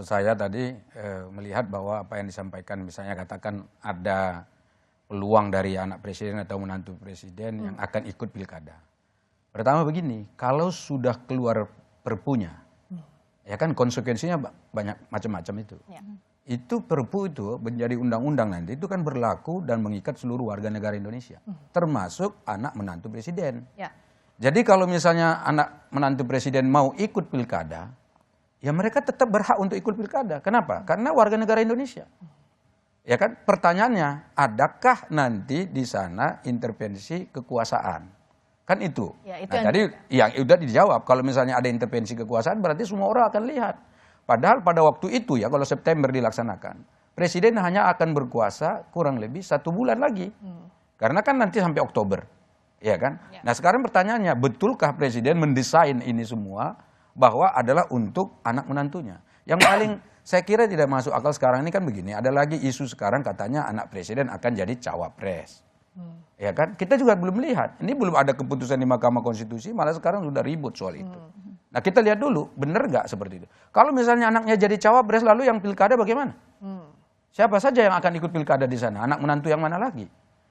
saya tadi melihat bahwa apa yang disampaikan, misalnya katakan ada peluang dari anak presiden atau menantu presiden yang akan ikut pilkada. Pertama begini, kalau sudah keluar perpunya, ya kan konsekuensinya banyak macam-macam itu. Ya. Itu perpu itu menjadi undang-undang nanti itu kan berlaku dan mengikat seluruh warga negara Indonesia, termasuk anak menantu presiden. Ya. Jadi kalau misalnya anak menantu presiden mau ikut pilkada, ya mereka tetap berhak untuk ikut pilkada. Kenapa? Karena warga negara Indonesia. Ya kan, pertanyaannya, adakah nanti di sana intervensi kekuasaan? Kan itu. Ya, itu nah, jadi yang udah dijawab, kalau misalnya ada intervensi kekuasaan berarti semua orang akan lihat. Padahal pada waktu itu ya, kalau September dilaksanakan, presiden hanya akan berkuasa kurang lebih 1 bulan lagi. Karena kan nanti sampai Oktober. Ya kan? Ya. Nah sekarang pertanyaannya, betulkah presiden mendesain ini semua bahwa adalah untuk anak menantunya? Yang paling saya kira tidak masuk akal sekarang ini kan begini, ada lagi isu sekarang katanya anak presiden akan jadi cawapres. Ya kan? Kita juga belum lihat. Ini belum ada keputusan di Mahkamah Konstitusi, malah sekarang sudah ribut soal itu. Nah kita lihat dulu, benar nggak seperti itu? Kalau misalnya anaknya jadi cawapres, lalu yang pilkada bagaimana? Siapa saja yang akan ikut pilkada di sana? Anak menantu yang mana lagi?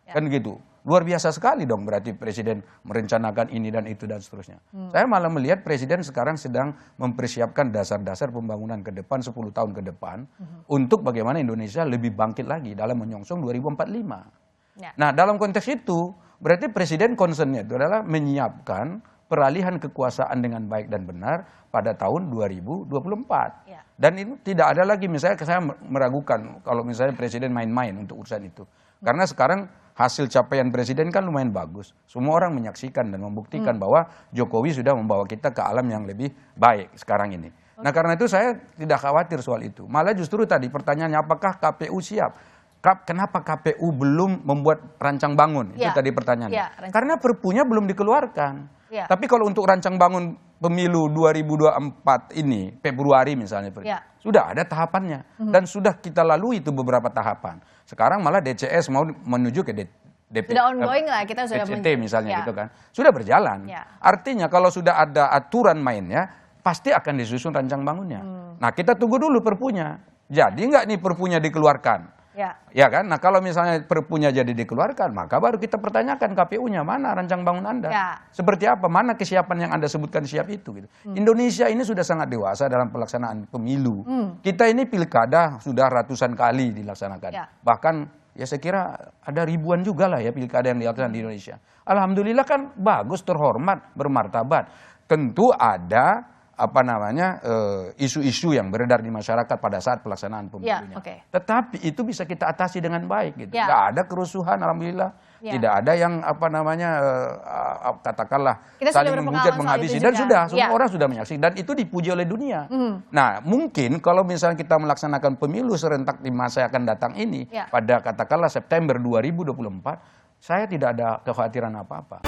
Ya. Kan gitu. Luar biasa sekali dong berarti presiden merencanakan ini dan itu dan seterusnya. Saya malah melihat presiden sekarang sedang mempersiapkan dasar-dasar pembangunan ke depan 10 tahun ke depan untuk bagaimana Indonesia lebih bangkit lagi dalam menyongsong 2045. Ya. Nah dalam konteks itu berarti presiden concernnya itu adalah menyiapkan peralihan kekuasaan dengan baik dan benar pada tahun 2024. Ya. Dan itu tidak ada lagi, misalnya saya meragukan kalau misalnya presiden main-main untuk urusan itu. Karena sekarang hasil capaian presiden kan lumayan bagus. Semua orang menyaksikan dan membuktikan bahwa Jokowi sudah membawa kita ke alam yang lebih baik sekarang ini. Nah karena itu saya tidak khawatir soal itu. Malah justru tadi pertanyaannya, apakah KPU siap? Kenapa KPU belum membuat rancang bangun? Itu tadi pertanyaannya. Karena perpunya belum dikeluarkan. Tapi kalau untuk rancang bangun pemilu 2024 ini, Februari misalnya, sudah ada tahapannya. Dan sudah kita lalui itu beberapa tahapan. Sekarang malah DCS mau menuju ke DP. Sudah ongoing lah, kita sudah DCT misalnya gitu kan. Sudah berjalan. Artinya kalau sudah ada aturan mainnya, pasti akan disusun rancang bangunnya. Nah kita tunggu dulu perpunya. Jadi nggak nih perpunya dikeluarkan? Ya kan? Nah kalau misalnya perpunya jadi dikeluarkan, maka baru kita pertanyakan KPU-nya, mana rancang bangun Anda? Seperti apa? Mana kesiapan yang Anda sebutkan siap itu? Gitu. Indonesia ini sudah sangat dewasa dalam pelaksanaan pemilu. Kita ini pilkada sudah ratusan kali dilaksanakan. Bahkan ya saya kira ada ribuan juga lah ya pilkada yang dilaksanakan di Indonesia. Alhamdulillah kan bagus, terhormat, bermartabat. Tentu ada isu-isu yang beredar di masyarakat pada saat pelaksanaan pemilunya. Tetapi itu bisa kita atasi dengan baik gitu. Tidak ada kerusuhan, alhamdulillah. Tidak ada yang katakanlah saling menghujat, menghabisi, dan sudah semua orang sudah menyaksikan dan itu dipuji oleh dunia. Nah, mungkin kalau misalnya kita melaksanakan pemilu serentak di masa yang akan datang ini pada katakanlah September 2024, saya tidak ada kekhawatiran apa-apa.